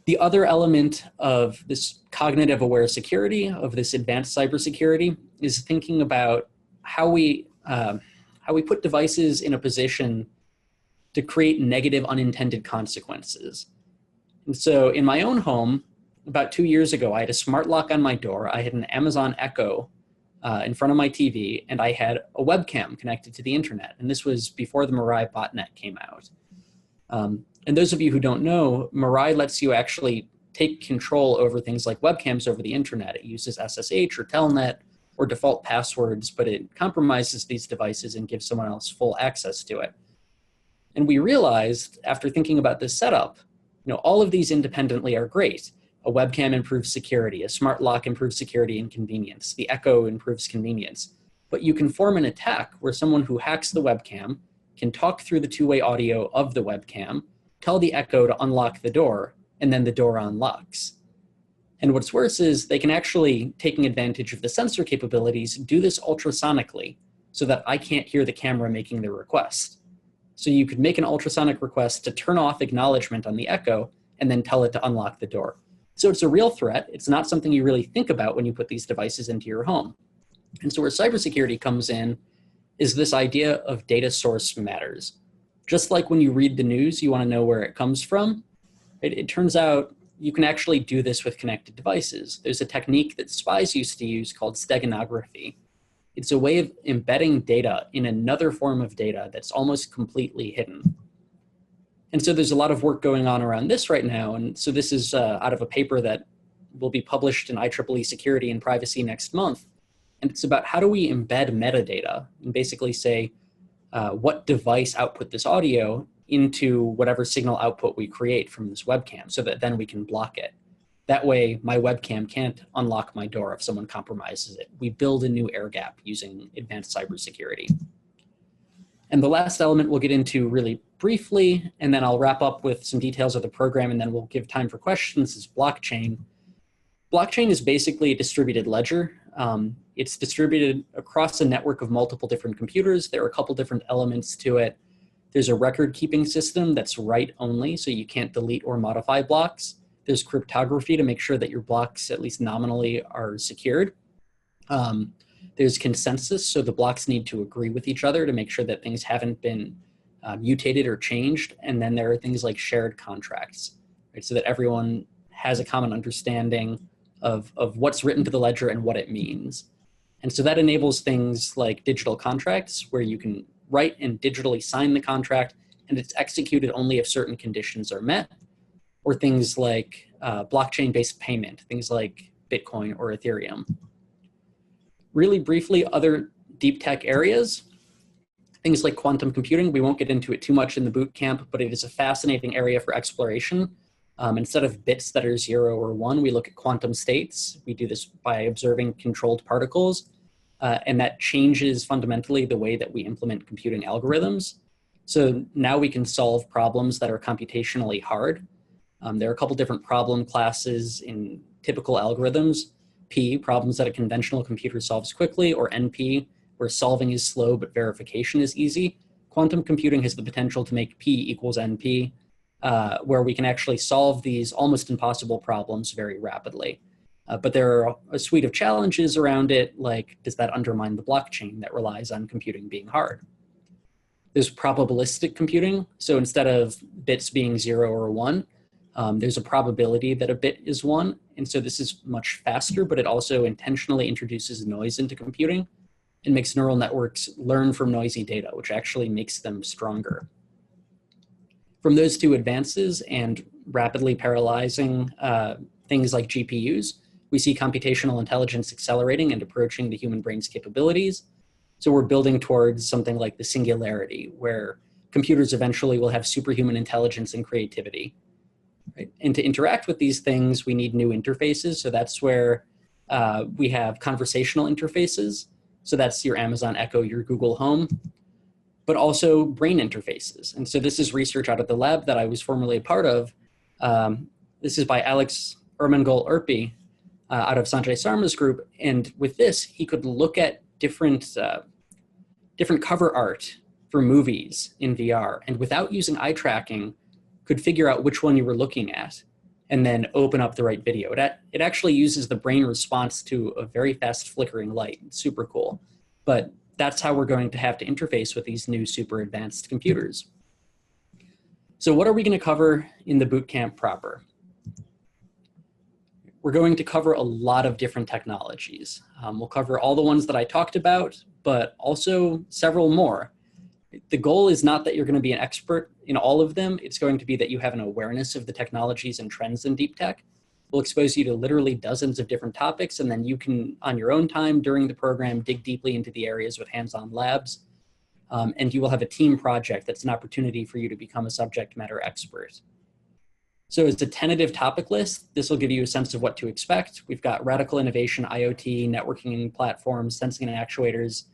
The other element of this cognitive aware security, of this advanced cybersecurity, is thinking about how we put devices in a position to create negative unintended consequences. And so in my own home, about 2 years ago, I had a smart lock on my door. I had an Amazon Echo in front of my TV, and I had a webcam connected to the internet. And this was before the Mirai botnet came out. And those of you who don't know, Mirai lets you actually take control over things like webcams over the internet. It uses SSH or Telnet or default passwords, but it compromises these devices and gives someone else full access to it. And we realized, after thinking about this setup, all of these independently are great. A webcam improves security, a smart lock improves security and convenience, the Echo improves convenience. But you can form an attack where someone who hacks the webcam can talk through the two-way audio of the webcam, tell the Echo to unlock the door, and then the door unlocks. And what's worse is they can actually, taking advantage of the sensor capabilities, do this ultrasonically so that I can't hear the camera making the request. So you could make an ultrasonic request to turn off acknowledgement on the Echo and then tell it to unlock the door. So it's a real threat. It's not something you really think about when you put these devices into your home. And so where cybersecurity comes in is this idea of data source matters. Just like when you read the news, you want to know where it comes from. It turns out you can actually do this with connected devices. There's a technique that spies used to use called steganography. It's a way of embedding data in another form of data that's almost completely hidden. And so there's a lot of work going on around this right now. And so this is out of a paper that will be published in IEEE Security and Privacy next month. And it's about how do we embed metadata and basically say what device output this audio into whatever signal output we create from this webcam so that then we can block it. That way, my webcam can't unlock my door if someone compromises it. We build a new air gap using advanced cybersecurity. And the last element we'll get into really briefly, and then I'll wrap up with some details of the program, and then we'll give time for questions, is blockchain. Blockchain is basically a distributed ledger. It's distributed across a network of multiple different computers. There are a couple different elements to it. There's a record-keeping system that's write-only, so you can't delete or modify blocks. There's cryptography to make sure that your blocks, at least nominally, are secured. There's consensus, so the blocks need to agree with each other to make sure that things haven't been mutated or changed. And then there are things like shared contracts, right? So that everyone has a common understanding of what's written to the ledger and what it means. And so that enables things like digital contracts, where you can write and digitally sign the contract, and it's executed only if certain conditions are met, or things like blockchain-based payment, things like Bitcoin or Ethereum. Really briefly, other deep tech areas, things like quantum computing. We won't get into it too much in the boot camp, but it is a fascinating area for exploration. Instead of bits that are 0 or 1, we look at quantum states. We do this by observing controlled particles. and that changes fundamentally the way that we implement computing algorithms. So now we can solve problems that are computationally hard. There are a couple different problem classes in typical algorithms. P, problems that a conventional computer solves quickly, or NP, where solving is slow but verification is easy. Quantum computing has the potential to make P equals NP, where we can actually solve these almost impossible problems very rapidly. But there are a suite of challenges around it, like does that undermine the blockchain that relies on computing being hard? There's probabilistic computing. So instead of bits being 0 or 1, there's a probability that a bit is 1. And so this is much faster, but it also intentionally introduces noise into computing and makes neural networks learn from noisy data, which actually makes them stronger. From those two advances and rapidly parallelizing things like GPUs, we see computational intelligence accelerating and approaching the human brain's capabilities. So we're building towards something like the singularity, where computers eventually will have superhuman intelligence and creativity. Right? And to interact with these things, we need new interfaces. So that's where we have conversational interfaces. So that's your Amazon Echo, your Google Home, but also brain interfaces. And so this is research out of the lab that I was formerly a part of. This is by Alex Ermengol-Erpy out of Sanjay Sarma's group. And with this, he could look at different cover art for movies in VR, and without using eye tracking, could figure out which one you were looking at and then open up the right video. It actually uses the brain response to a very fast flickering light. It's super cool. But that's how we're going to have to interface with these new super advanced computers. So what are we going to cover in the bootcamp proper? We're going to cover a lot of different technologies. We'll cover all the ones that I talked about, but also several more. The goal is not that you're going to be an expert in all of them. It's going to be that you have an awareness of the technologies and trends in deep tech. We'll expose you to literally dozens of different topics, and then you can, on your own time during the program, dig deeply into the areas with hands-on labs. And you will have a team project that's an opportunity for you to become a subject matter expert. So as a tentative topic list, this will give you a sense of what to expect. We've got radical innovation, IoT, networking platforms, sensing and actuators,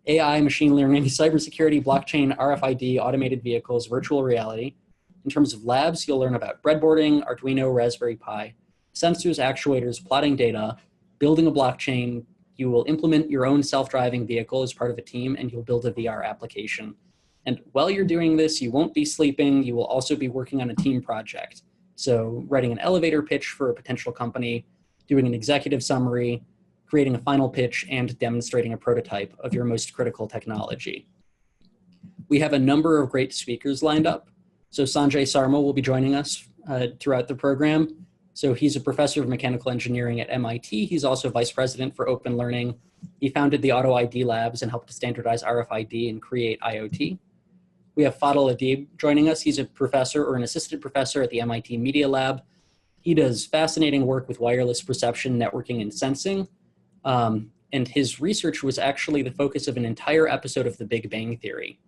AI, machine learning, cybersecurity, blockchain, RFID, automated vehicles, virtual reality. In terms of labs, you'll learn about breadboarding, Arduino, Raspberry Pi, sensors, actuators, plotting data, building a blockchain. You will implement your own self-driving vehicle as part of a team, and you'll build a VR application. And while you're doing this, you won't be sleeping. You will also be working on a team project. So writing an elevator pitch for a potential company, doing an executive summary, creating a final pitch, and demonstrating a prototype of your most critical technology. We have a number of great speakers lined up. So Sanjay Sarma will be joining us throughout the program. So he's a professor of mechanical engineering at MIT. He's also vice president for open learning. He founded the Auto ID Labs and helped to standardize RFID and create IoT. We have Fadil Adib joining us. He's a professor or an assistant professor at the MIT Media Lab. He does fascinating work with wireless perception, networking, and sensing. And his research was actually the focus of an entire episode of The Big Bang Theory.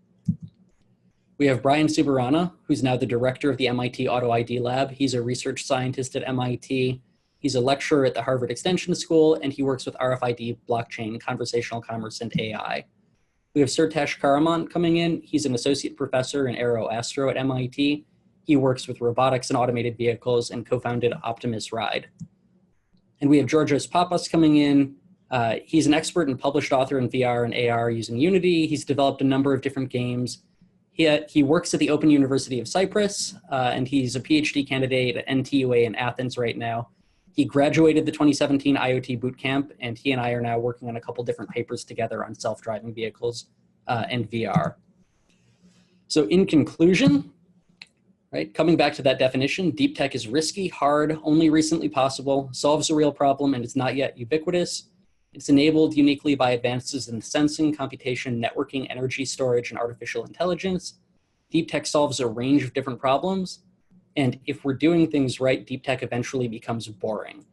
We have Brian Subarana, who's now the director of the MIT Auto ID Lab. He's a research scientist at MIT. He's a lecturer at the Harvard Extension School, and he works with RFID, blockchain, conversational commerce, and AI. We have Surtesh Karaman coming in. He's an associate professor in aero-astro at MIT. He works with robotics and automated vehicles and co-founded Optimus Ride. And we have Georgios Papas coming in. He's an expert and published author in VR and AR using Unity. He's developed a number of different games. He works at the Open University of Cyprus, and he's a PhD candidate at NTUA in Athens right now. He graduated the 2017 IoT Bootcamp, and he and I are now working on a couple different papers together on self-driving vehicles and VR. So in conclusion, right, coming back to that definition, deep tech is risky, hard, only recently possible, solves a real problem, and is not yet ubiquitous. It's enabled uniquely by advances in sensing, computation, networking, energy storage, and artificial intelligence. Deep tech solves a range of different problems. And if we're doing things right, deep tech eventually becomes boring.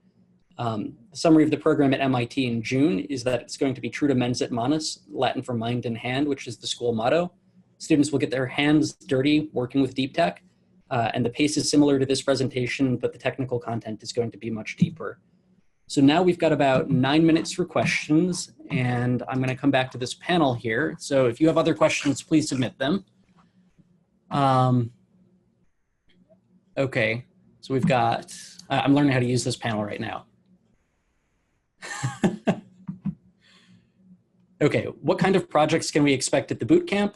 The summary of the program at MIT in June is that it's going to be true to mens et manus, Latin for mind and hand, which is the school motto. Students will get their hands dirty working with deep tech. And the pace is similar to this presentation, but the technical content is going to be much deeper. So now we've got about 9 minutes for questions, and I'm going to come back to this panel here. So if you have other questions, please submit them. Okay, so we've got, I'm learning how to use this panel right now. Okay, what kind of projects can we expect at the bootcamp?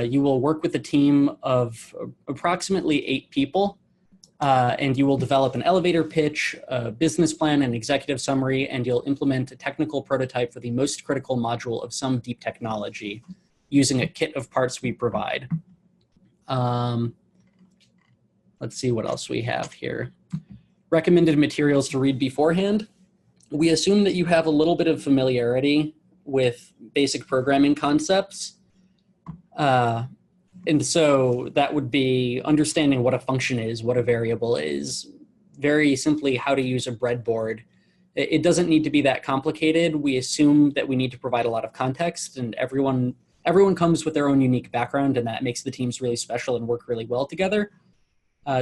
You will work with a team of approximately 8 people, and you will develop an elevator pitch, a business plan, an executive summary, and you'll implement a technical prototype for the most critical module of some deep technology using a kit of parts we provide. Let's see what else we have here. Recommended materials to read beforehand. We assume that you have a little bit of familiarity with basic programming concepts. And so that would be understanding what a function is, what a variable is, very simply how to use a breadboard. It doesn't need to be that complicated. We assume that we need to provide a lot of context, and everyone comes with their own unique background, and that makes the teams really special and work really well together.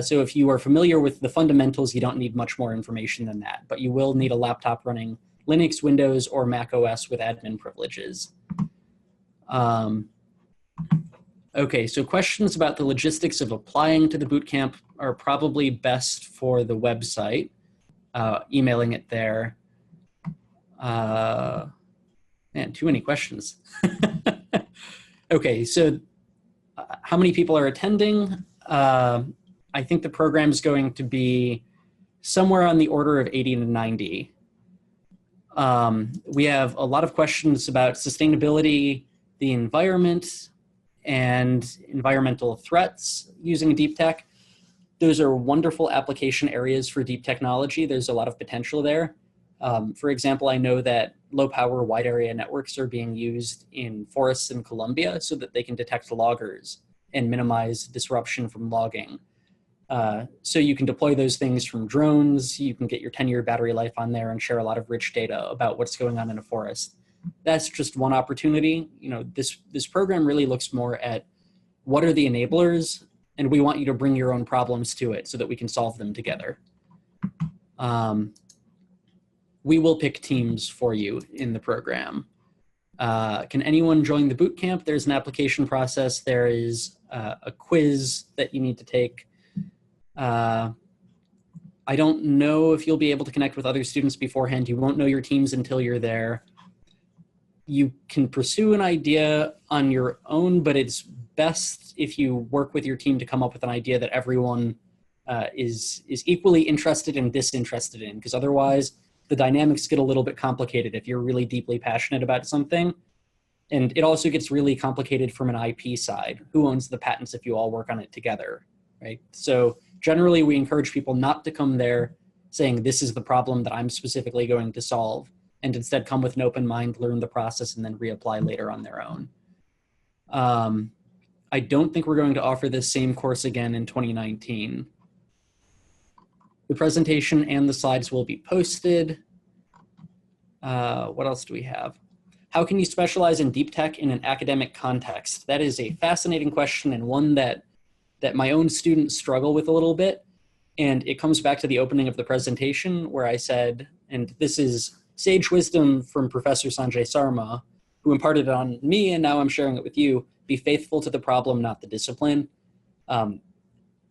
So if you are familiar with the fundamentals, you don't need much more information than that, but you will need a laptop running Linux, Windows, or Mac OS with admin privileges. Okay, so questions about the logistics of applying to the bootcamp are probably best for the website, emailing it there. Man, too many questions. Okay, so how many people are attending? I think the program is going to be somewhere on the order of 80 to 90. We have a lot of questions about sustainability, the environment, and environmental threats using deep tech. Those are wonderful application areas for deep technology. There's a lot of potential there. For example, I know that low power wide area networks are being used in forests in Colombia so that they can detect loggers and minimize disruption from logging. So you can deploy those things from drones, you can get your 10-year battery life on there and share a lot of rich data about what's going on in a forest. That's just one opportunity. You know, this program really looks more at what are the enablers, and we want you to bring your own problems to it so that we can solve them together. We will pick teams for you in the program. Can anyone join the bootcamp? There's an application process. There is a quiz that you need to take. I don't know if you'll be able to connect with other students beforehand. You won't know your teams until you're there. You can pursue an idea on your own, but it's best if you work with your team to come up with an idea that everyone is equally interested and disinterested in, because otherwise the dynamics get a little bit complicated if you're really deeply passionate about something. And it also gets really complicated from an IP side. Who owns the patents if you all work on it together, right? So generally we encourage people not to come there saying this is the problem that I'm specifically going to solve, and instead come with an open mind, learn the process, and then reapply later on their own. I don't think we're going to offer this same course again in 2019. The presentation and the slides will be posted. What else do we have? How can you specialize in deep tech in an academic context? That is a fascinating question, and one that my own students struggle with a little bit. And it comes back to the opening of the presentation where I said, and this is sage wisdom from Professor Sanjay Sarma, who imparted it on me, and now I'm sharing it with you: be faithful to the problem, not the discipline.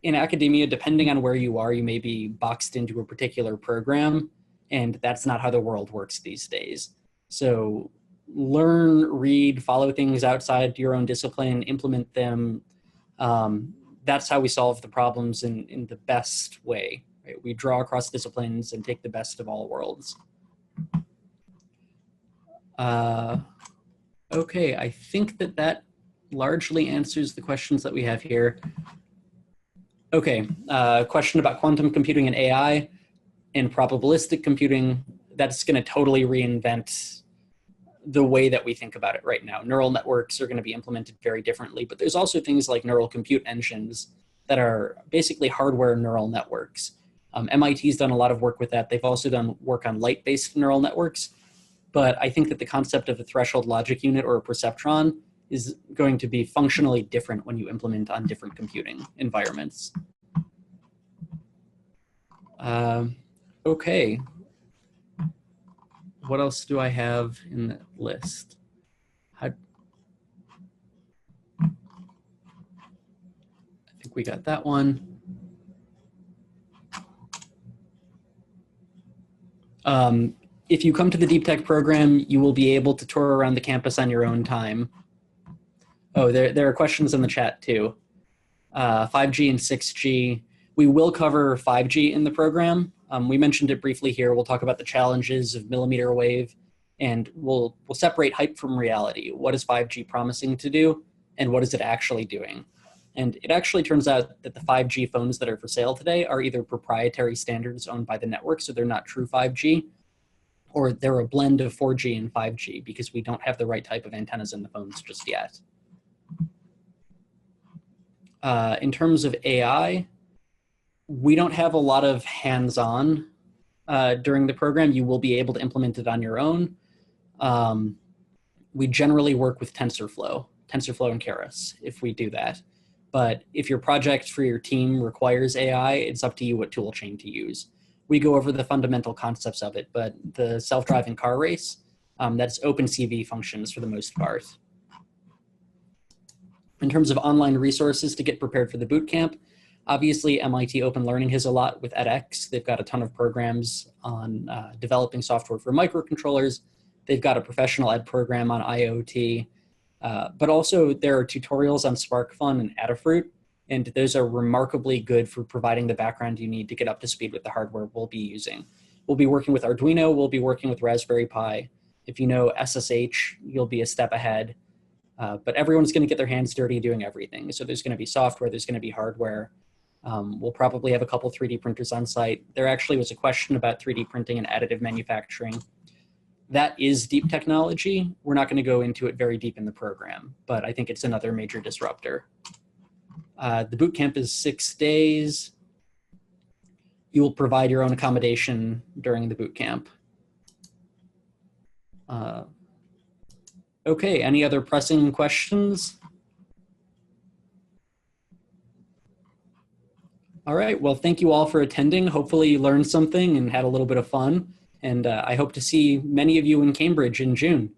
In academia, depending on where you are, you may be boxed into a particular program, and that's not how the world works these days. So learn, read, follow things outside your own discipline, implement them. That's how we solve the problems in the best way. Right? We draw across disciplines and take the best of all worlds. Okay, I think that largely answers the questions that we have here. Okay, question about quantum computing and AI and probabilistic computing. That's going to totally reinvent the way that we think about it right now. Neural networks are going to be implemented very differently, but there's also things like neural compute engines that are basically hardware neural networks. MIT's done a lot of work with that. They've also done work on light-based neural networks, but I think that the concept of a threshold logic unit or a perceptron is going to be functionally different when you implement on different computing environments. Okay. what else do I have in the list? I think we got that one. If you come to the DeepTech program, you will be able to tour around the campus on your own time. Oh, there are questions in the chat too. 5G and 6G. We will cover 5G in the program. We mentioned it briefly here. We'll talk about the challenges of millimeter wave, and we'll separate hype from reality. What is 5G promising to do, and what is it actually doing? And it actually turns out that the 5G phones that are for sale today are either proprietary standards owned by the network, so they're not true 5G, or they're a blend of 4G and 5G because we don't have the right type of antennas in the phones just yet. In terms of AI, we don't have a lot of hands-on during the program. You will be able to implement it on your own. We generally work with TensorFlow and Keras if we do that. But if your project for your team requires AI, it's up to you what toolchain to use. We go over the fundamental concepts of it, but the self-driving car race, that's OpenCV functions for the most part. In terms of online resources to get prepared for the bootcamp, obviously MIT Open Learning has a lot with edX. They've got a ton of programs on developing software for microcontrollers. They've got a professional ed program on IoT. But also there are tutorials on SparkFun and Adafruit, and those are remarkably good for providing the background you need to get up to speed with the hardware we'll be using. We'll be working with Arduino, we'll be working with Raspberry Pi. If you know SSH, you'll be a step ahead. But everyone's gonna get their hands dirty doing everything. So there's gonna be software, there's gonna be hardware. We'll probably have a couple 3D printers on site. There actually was a question about 3D printing and additive manufacturing. That is deep technology. We're not going to go into it very deep in the program, but I think it's another major disruptor. The boot camp is 6 days. You will provide your own accommodation during the boot camp. Okay, any other pressing questions? All right, well, thank you all for attending. Hopefully you learned something and had a little bit of fun. And I hope to see many of you in Cambridge in June.